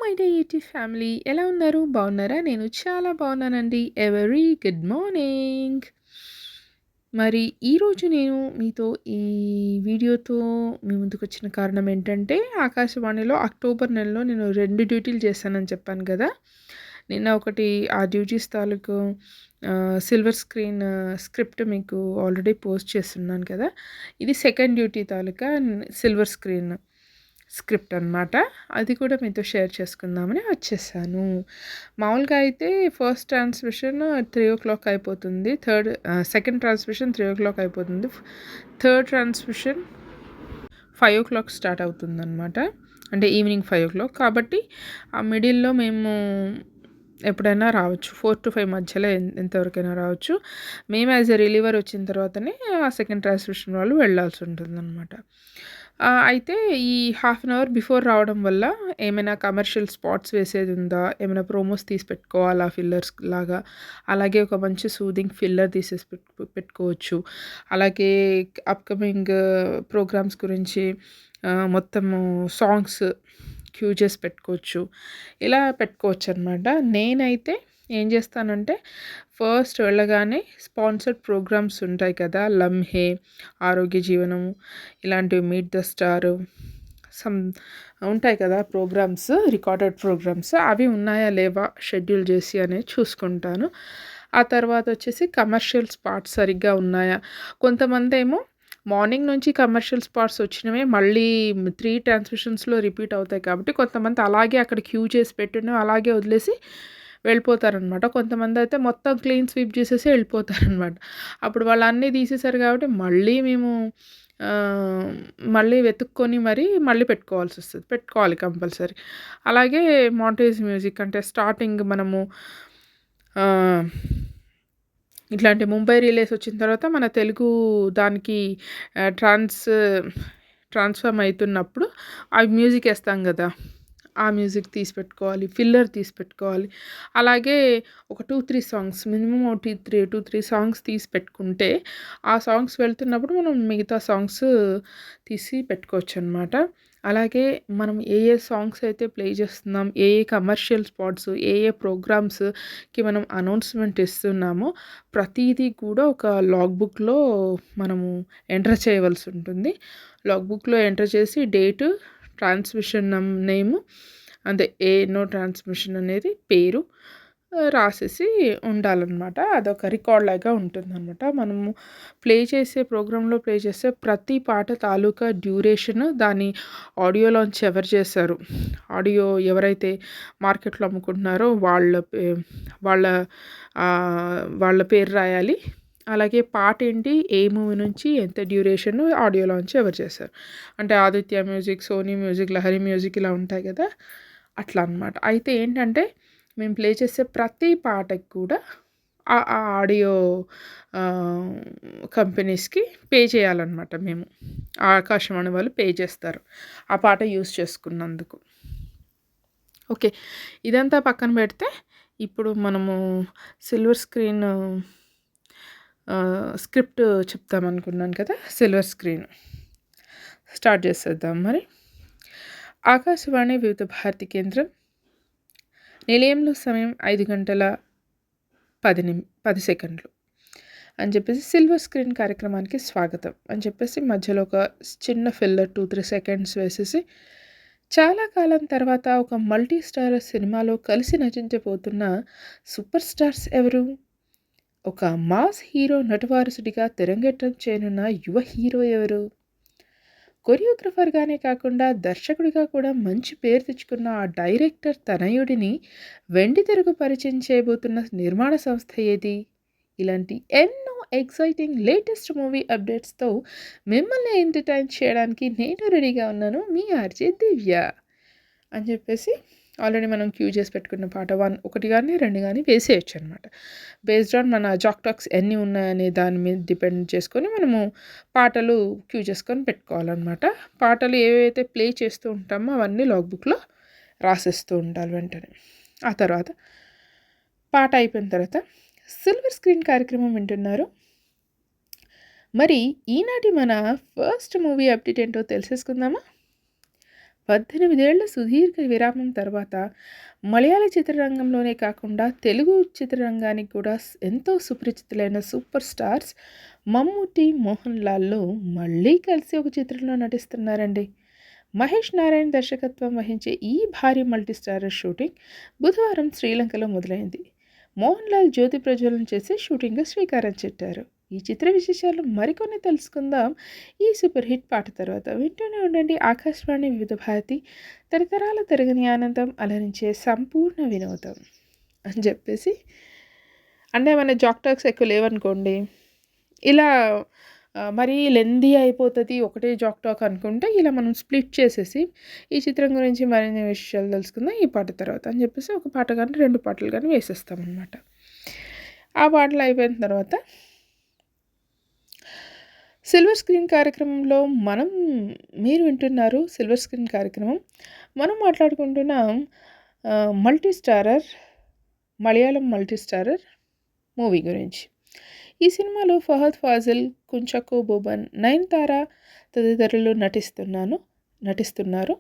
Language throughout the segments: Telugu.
మై డియర్ ఫ్యామిలీ ఎలా ఉన్నారు? బాగున్నారా? నేను చాలా బాగున్నానండి. Every good morning. మరి ఈరోజు నేను మీతో ఈ వీడియోతో మీ ముందుకొచ్చిన కారణం ఏంటంటే, ఆకాశవాణిలో అక్టోబర్ నెలలో నేను 2 డ్యూటీలు చేశానని చెప్పాను కదా! నిన్న ఒకటి ఆ డ్యూటీస్ తాలూకు సిల్వర్ స్క్రీన్ స్క్రిప్ట్ మీకు ఆల్రెడీ పోస్ట్ చేస్తున్నాను కదా! ఇది సెకండ్ డ్యూటీ తాలూకా సిల్వర్ స్క్రీన్ స్క్రిప్ట్ అనమాట. అది కూడా మీతో షేర్ చేసుకుందామని వచ్చేసాను. మామూలుగా అయితే ఫస్ట్ ట్రాన్స్మిషన్ 3:00 అయిపోతుంది. సెకండ్ ట్రాన్స్మిషన్ 3:00 అయిపోతుంది. థర్డ్ ట్రాన్స్మిషన్ 5:00 స్టార్ట్ అవుతుందన్నమాట. అంటే ఈవినింగ్ 5:00. కాబట్టి ఆ మిడిల్‌లో మేము ఎప్పుడైనా రావచ్చు. 4-5 మధ్యలో ఎంతవరకైనా రావచ్చు. మేము యాజ్ ఎ రిలీవర్ వచ్చిన తర్వాతనే ఆ సెకండ్ ట్రాన్స్మిషన్ వాళ్ళు వెళ్ళాల్సి ఉంటుందన్నమాట. అయితే ఈ హాఫ్ అన్ అవర్ బిఫోర్ రావడం వల్ల ఏమైనా కమర్షియల్ స్పాట్స్ వేసేది ఉందా, ఏమైనా ప్రోమోస్ తీసి పెట్టుకోవాలా ఫిల్లర్స్ లాగా, అలాగే ఒక మంచి సూదింగ్ ఫిల్లర్ తీసేసి పెట్టుకోవచ్చు. అలాగే అప్కమింగ్ ప్రోగ్రామ్స్ గురించి మొత్తము సాంగ్స్ క్యూ చేసి పెట్టుకోవచ్చు. ఇలా పెట్టుకోవచ్చు అనమాట. నేనైతే ఏం చేస్తానంటే, ఫస్ట్ వెళ్ళగానే స్పాన్సర్డ్ ప్రోగ్రామ్స్ ఉంటాయి కదా, లమ్హే, ఆరోగ్య జీవనము, ఇలాంటివి, మీట్ ద స్టార్, సమ్ ఉంటాయి కదా ప్రోగ్రామ్స్, రికార్డెడ్ ప్రోగ్రామ్స్, అవి ఉన్నాయా లేవా షెడ్యూల్ చేసి అనేది చూసుకుంటాను. ఆ తర్వాత వచ్చేసి కమర్షియల్ స్పాట్స్ సరిగ్గా ఉన్నాయా. కొంతమంది ఏమో మార్నింగ్ నుంచి కమర్షియల్ స్పాట్స్ వచ్చినవే మళ్ళీ 3 ట్రాన్స్మిషన్స్లో రిపీట్ అవుతాయి కాబట్టి, కొంతమంది అలాగే అక్కడ క్యూ చేసి పెట్టినవి అలాగే వదిలేసి వెళ్ళిపోతారనమాట. కొంతమంది అయితే మొత్తం క్లీన్ స్వీప్ చేసేసి వెళ్ళిపోతారనమాట. అప్పుడు వాళ్ళు అన్నీ తీసేశారు కాబట్టి మళ్ళీ మేము మళ్ళీ వెతుక్కొని మళ్ళీ పెట్టుకోవాలి కంపల్సరీ. అలాగే మాంటేజ్ మ్యూజిక్ అంటే స్టార్టింగ్ మనము ఇట్లాంటి ముంబై రిలేస్ వచ్చిన తర్వాత మన తెలుగు దానికి ట్రాన్స్ఫార్మ్ అవుతున్నప్పుడు అవి మ్యూజిక్ వేస్తాం కదా, ఆ మ్యూజిక్ తీసి పెట్టుకోవాలి, ఫిల్లర్ తీసి పెట్టుకోవాలి. అలాగే ఒక 2-3 సాంగ్స్ మినిమం 2-3 సాంగ్స్ తీసి పెట్టుకుంటే ఆ సాంగ్స్ వెళ్తున్నప్పుడు మనం మిగతా సాంగ్స్ తీసి పెట్టుకోవచ్చు అనమాట. అలాగే మనం ఏ సాంగ్స్ అయితే ప్లే చేస్తున్నాం, ఏ కమర్షియల్ స్పాట్స్, ఏ ప్రోగ్రామ్స్కి మనం అనౌన్స్మెంట్ ఇస్తున్నామో ప్రతిదీ కూడా ఒక లాగ్ బుక్లో మనము ఎంటర్ చేయవలసి ఉంటుంది. లాగ్ బుక్లో ఎంటర్ చేసి డేటు, ట్రాన్స్మిషన్ నేము, అదే నో ట్రాన్స్మిషన్ అనేది పేరు రాసేసి ఉండాలన్నమాట. అదొక రికార్డ్ లాగా ఉంటుందన్నమాట. మనము ప్రోగ్రాంలో ప్లే చేసే ప్రతి పాట తాలూకా డ్యూరేషన్, దాని ఆడియో లాంచ్ ఎవరు చేశారు, ఆడియో ఎవరైతే మార్కెట్లో అమ్ముకుంటున్నారో వాళ్ళ వాళ్ళ పేరు రాయాలి. అలాగే పాట ఏంటి, ఏ మూవీ నుంచి, ఎంత డ్యూరేషన్, ఆడియో లాంచ్ ఎవరు చేశారు. అంటే Aditya music, Sony music, Lahari music ఇలా ఉంటాయి కదా, అట్లా అనమాట. అయితే ఏంటంటే మేము ప్లే చేసే ప్రతి పాటకి కూడా ఆ ఆడియో కంపెనీస్కి పే చేయాలన్నమాట. మేము ఆకాశవాణి వాళ్ళు పే చేస్తారు ఆ పాట యూస్ చేసుకున్నందుకు. ఓకే, ఇదంతా పక్కన పెడితే ఇప్పుడు మనము సిల్వర్ స్క్రీన్ స్క్రిప్ట్ చెప్తామనుకున్నాను కదా, సిల్వర్ స్క్రీన్ స్టార్ట్ చేసేద్దాం మరి. ఆకాశవాణి వివిధ భారతి కేంద్రం, నిలయంలో సమయం 5:10 అని చెప్పేసి సిల్వర్ స్క్రీన్ కార్యక్రమానికి స్వాగతం అని చెప్పేసి మధ్యలో ఒక చిన్న ఫిల్లర్ 2-3 సెకండ్స్ వేసేసి, చాలా కాలం తర్వాత ఒక మల్టీ స్టార్ సినిమాలో కలిసి నటించబోతున్న సూపర్ స్టార్స్ ఎవరు, ఒక మాస్ హీరో నటవారసుడిగా తెరంగేట్రం చేయనున్న యువ హీరో ఎవరు, కొరియోగ్రఫర్గానే కాకుండా దర్శకుడిగా కూడా మంచి పేరు తెచ్చుకున్న ఆ డైరెక్టర్ తనయుడిని వెండి తెరకు పరిచయం చేయబోతున్న నిర్మాణ సంస్థ ఏది, ఇలాంటి ఎన్నో ఎక్సైటింగ్ లేటెస్ట్ మూవీ అప్డేట్స్తో మిమ్మల్ని ఎంటర్టైన్ చేయడానికి నేను రెడీగా ఉన్నాను, మీ ఆర్జే దివ్య అని చెప్పేసి. ఆల్రెడీ మనం క్యూ చేసి పెట్టుకున్న పాట 1 కానీ 2 కానీ వేసేయచ్చు అనమాట. బేస్డ్ ఆన్ మన జాక్టాక్స్ ఎన్ని ఉన్నాయనే దాని మీద డిపెండ్ చేసుకొని మనము పాటలు క్యూ చేసుకొని పెట్టుకోవాలన్నమాట. పాటలు ఏవైతే ప్లే చేస్తూ ఉంటామో అవన్నీ లాగ్ బుక్లో రాసేస్తూ ఉండాలి వెంటనే. ఆ తర్వాత పాట అయిపోయిన తర్వాత సిల్వర్ స్క్రీన్ కార్యక్రమం వింటున్నారు. మరి ఈనాటి మన ఫస్ట్ మూవీ అప్డేట్ ఏంటో తెలిసేసుకుందామా? 18 ఏళ్ల సుదీర్ఘ విరామం తర్వాత మలయాళ చిత్రరంగంలోనే కాకుండా తెలుగు చిత్రరంగానికి కూడా ఎంతో సుపరిచితులైన సూపర్ స్టార్స్ మమ్ముట్టి, మోహన్ లాల్లు మళ్ళీ కలిసి ఒక చిత్రంలో నటిస్తున్నారండి. మహేష్ నారాయణ్ దర్శకత్వం వహించే ఈ భారీ మల్టీస్టారర్ షూటింగ్ బుధవారం శ్రీలంకలో మొదలైంది. మోహన్ లాల్ జ్యోతి ప్రజ్వలన చేసి షూటింగ్కు శ్రీకారం చుట్టారు. ఈ చిత్ర విశేషాలు మరికొన్ని తెలుసుకుందాం ఈ సూపర్ హిట్ పాట తర్వాత. వింటూనే ఉండండి ఆకాశవాణి వివిధ భారతి, తరతరాల తరగని ఆనందం, అలరించే సంపూర్ణ వినోదం అని చెప్పేసి. అంటే మన జాక్టాక్స్ ఎక్కువ లేవనుకోండి, ఇలా మరీ లెందీ అయిపోతుంది ఒకటే జాక్ టాక్ అనుకుంటే, ఇలా మనం స్ప్లిట్ చేసేసి ఈ చిత్రం గురించి మరిన్ని విషయాలు తెలుసుకుందాం ఈ పాట తర్వాత అని చెప్పేసి ఒక పాట కానీ 2 పాటలు కానీ వేసేస్తామన్నమాట. ఆ పాటలు అయిపోయిన తర్వాత సిల్వర్ స్క్రీన్ కార్యక్రమంలో మీరు వింటున్నారు సిల్వర్ స్క్రీన్ కార్యక్రమం. మనం మాట్లాడుకుంటున్నాం మలయాళం మల్టీస్టారర్ మూవీ గురించి. ఈ సినిమాలో ఫహద్ ఫాజిల్, కుంచక్కో బోబన్, నయనతార తదితరులు నటిస్తున్నారు.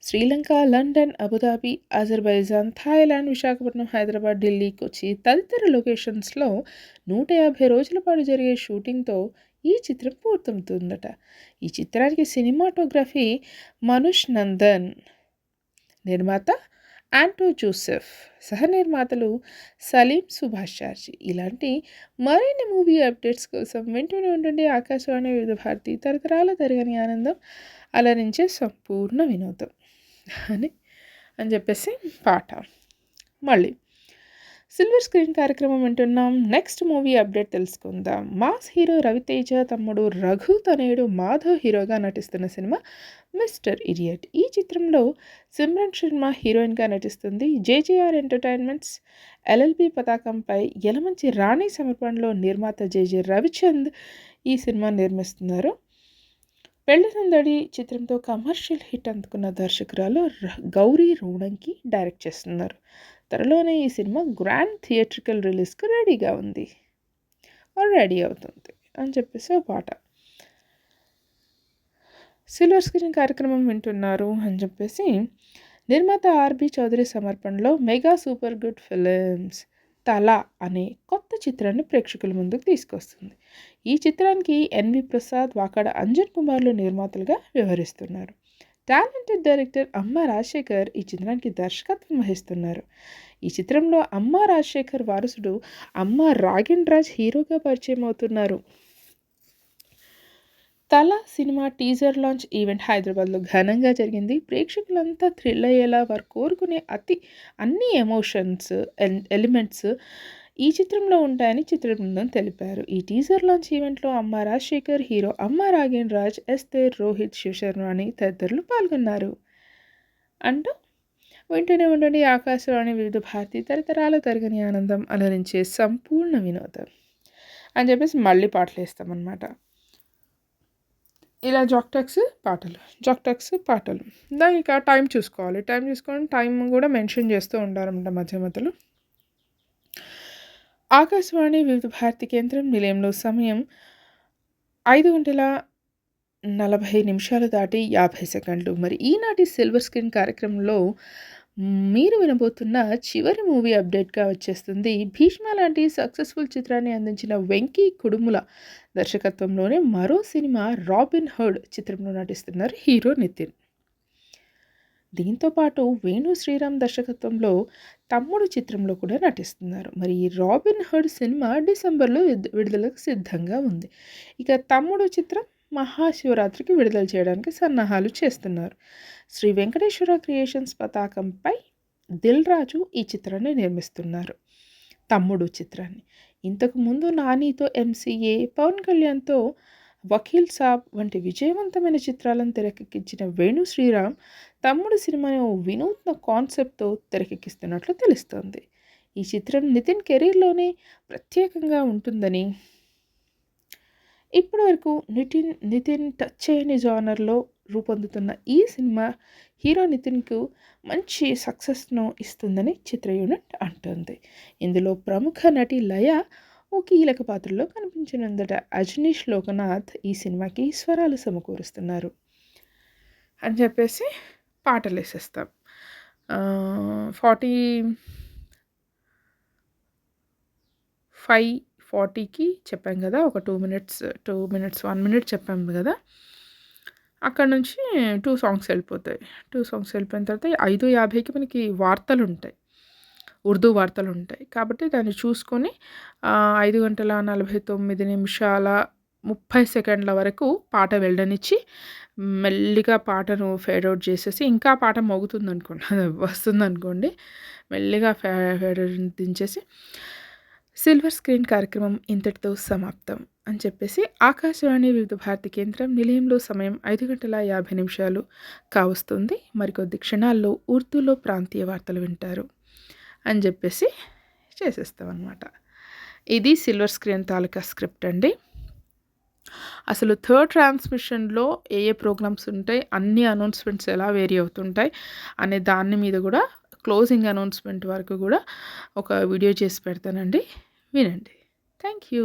Sri Lanka, London, Abu Dhabi, Azerbaijan, Thailand, Visakhapatnam, Hyderabad, Delhi, Kochi తదితర లొకేషన్స్లో 150 రోజుల పాటు జరిగే షూటింగ్తో ఈ చిత్రం పూర్తవుతుందట. ఈ చిత్రానికి సినిమాటోగ్రఫీ మనోజ్ నందన్, నిర్మాత ఆంటో జోసెఫ్, సహనిర్మాతలు సలీం సుభాషార్జీ. ఇలాంటి మరిన్ని మూవీ అప్డేట్స్ కోసం వింటూనే ఉండండి ఆకాశవాణి వివిధ భారతి, తరతరాల తరగని ఆనందం, అలరించే సంపూర్ణ వినోదం అని చెప్పేసి పాట. మళ్ళీ సిల్వర్ స్క్రీన్ కార్యక్రమం వింటున్నాం. నెక్స్ట్ మూవీ అప్డేట్ తెలుసుకుందాం. మాస్ హీరో రవితేజ తమ్ముడు రఘు తనయుడు మాధవ్ హీరోగా నటిస్తున్న సినిమా మిస్టర్ ఇడియట్. ఈ చిత్రంలో సిమ్రన్ శర్మ హీరోయిన్గా నటిస్తుంది. జేజేఆర్ ఎంటర్టైన్మెంట్స్ ఎల్ఎల్బి పతాకంపై యలమంచి రాణి సమర్పణలో నిర్మాత జేజే రవిచంద్ ఈ సినిమా నిర్మిస్తున్నారు. పెళ్లి సందడి చిత్రంతో కమర్షియల్ హిట్ అందుకున్న దర్శకురాలు గౌరీ రోణంకి డైరెక్ట్ చేస్తున్నారు. త్వరలోనే ఈ సినిమా గ్రాండ్ థియేట్రికల్ రిలీజ్కి రెడీ అవుతుంది అని చెప్పేసి ఒక పాట. సిల్వర్ స్క్రీన్ కార్యక్రమం వింటున్నారు అని చెప్పేసి నిర్మాత ఆర్బి చౌదరి సమర్పణలో మెగా సూపర్ గుడ్ ఫిలిమ్స్ తల అనే కొత్త చిత్రాన్ని ప్రేక్షకుల ముందుకు తీసుకొస్తుంది. ఈ చిత్రానికి ఎన్వి ప్రసాద్, వాకాడ అంజన్ కుమార్లు నిర్మాతలుగా వ్యవహరిస్తున్నారు. టాలెంటెడ్ డైరెక్టర్ అమ్మ రాజశేఖర్ ఈ చిత్రానికి దర్శకత్వం వహిస్తున్నారు. ఈ చిత్రంలో అమ్మ రాజశేఖర్ వారసుడు అమ్మ రాగిన్ రాజ్ హీరోగా పరిచయం అవుతున్నారు. తల సినిమా టీజర్ లాంచ్ ఈవెంట్ హైదరాబాద్లో ఘనంగా జరిగింది. ప్రేక్షకులంతా థ్రిల్ అయ్యేలా వారు కోరుకునే అన్ని ఎమోషన్స్ ఎలిమెంట్స్ ఈ చిత్రంలో ఉంటాయని చిత్ర బృందం తెలిపారు. ఈ టీజర్ లాంచ్ ఈవెంట్లో అమ్మ రాజశేఖర్, హీరో అమ్మ రాగిన్ రాజ్, ఎస్తేర్, రోహిత్, శివశర్మని తదితరులు పాల్గొన్నారు అంటూ వింటూనే ఉండండి ఆకాశవాణి వివిధ భారతి, తరతరాల తరగని ఆనందం, అలరించే సంపూర్ణ వినోదం అని చెప్పేసి మళ్ళీ పాటలు వేస్తామన్నమాట. ఇలా జాక్టాక్స్ పాటలు దానికి టైం చూసుకొని టైం కూడా మెన్షన్ చేస్తూ ఉంటారన్నమాట మధ్య మధ్యలో. ఆకాశవాణి వివిధ భారతి కేంద్రం నిలయంలో సమయం 5:40 దాటి 50 సెకండ్లు. మరి ఈనాటి సిల్వర్ స్క్రీన్ కార్యక్రమంలో మీరు వినబోతున్న చివరి మూవీ అప్డేట్గా వచ్చేస్తుంది. భీష్మ లాంటి సక్సెస్ఫుల్ చిత్రాన్ని అందించిన వెంకీ కుడుముల దర్శకత్వంలోనే మరో సినిమా రాబిన్ హుడ్ చిత్రంలో నటిస్తున్నారు హీరో నితిన్. దీంతోపాటు వేణు శ్రీరామ్ దర్శకత్వంలో తమ్ముడు చిత్రంలో కూడా నటిస్తున్నారు. మరి ఈ రాబిన్ హుడ్ సినిమా డిసెంబర్లో విడుదలకు సిద్ధంగా ఉంది. ఇక తమ్ముడు చిత్రం మహాశివరాత్రికి విడుదల చేయడానికి సన్నాహాలు చేస్తున్నారు. శ్రీ వెంకటేశ్వర క్రియేషన్స్ పతాకంపై దిల్ రాజు ఈ చిత్రాన్ని నిర్మిస్తున్నారు. తమ్ముడు చిత్రాన్ని ఇంతకుముందు నానితో ఎంసీఏ, పవన్ కళ్యాణ్తో వకీల్ సాబ్ వంటి విజయవంతమైన చిత్రాలను తెరకెక్కించిన వేణు శ్రీరామ్ తమ్ముడు సినిమాను వినూత్న కాన్సెప్ట్తో తెరకెక్కిస్తున్నట్లు తెలుస్తోంది. ఈ చిత్రం నితిన్ కెరీర్లోనే ప్రత్యేకంగా ఉంటుందని, ఇప్పటివరకు నితిన్ టచ్ చేయని జానర్లో రూపొందుతున్న ఈ సినిమా హీరో నితిన్కు మంచి సక్సెస్ను ఇస్తుందని చిత్ర యూనిట్ అంటుంది. ఇందులో ప్రముఖ నటి లయ ఓ కీలక పాత్రలో కనిపించనుందట. అజనీష్ లోకనాథ్ ఈ సినిమాకి స్వరాలు సమకూరుస్తున్నారు అని చెప్పేసి పాటలేసేస్తాం. 40 5:40కి చెప్పాం గదా! ఒక 2 మినిట్స్ 1 మినిట్ చెప్పాం గదా! అక్కడి నుంచి 2 సాంగ్స్ వెళ్ళిపోతాయి. 2 సాంగ్స్ వెళ్ళిపోయిన తర్వాత 5:50కి మనకి వార్తలుంటాయి. ఉర్దూ వార్తలుంటాయి. కాబట్టి దాన్ని చూసుకొని 5 గంటల 49 నిమిషాల 30 సెకండ్ల వరకు పాట వెళ్ళనిచ్చి, మెల్లిగా పాటను ఫేడ్ ఔట్ చేసేసి, ఇంకా పాట మోగుతుందనుకోండి వస్తుందనుకోండి, మెల్లిగా ఫేడ్ ఔట్ దించేసి, సిల్వర్ స్క్రీన్ కార్యక్రమం ఇంతటితో సమాప్తం అని చెప్పేసి ఆకాశవాణి వివిధ భారతి కేంద్రం నిలయంలో సమయం 5 గంటల 50 నిమిషాలు కావస్తుంది. మరికొద్ది క్షణాల్లో ఉర్దూలో ప్రాంతీయ వార్తలు వింటారు అని చెప్పేసి చేసేస్తామన్నమాట. ఇది సిల్వర్ స్క్రీన్ తాలూకా స్క్రిప్ట్ అండి. అసలు థర్డ్ ట్రాన్స్మిషన్లో ఏ ఏ ప్రోగ్రామ్స్ ఉంటాయి, అన్ని అనౌన్స్మెంట్స్ ఎలా వేరీ అవుతుంటాయి అనే దాని మీద కూడా క్లోజింగ్ అనౌన్స్మెంట్ వరకు కూడా ఒక వీడియో చేసి పెడతానండి, వినండి. Thank you.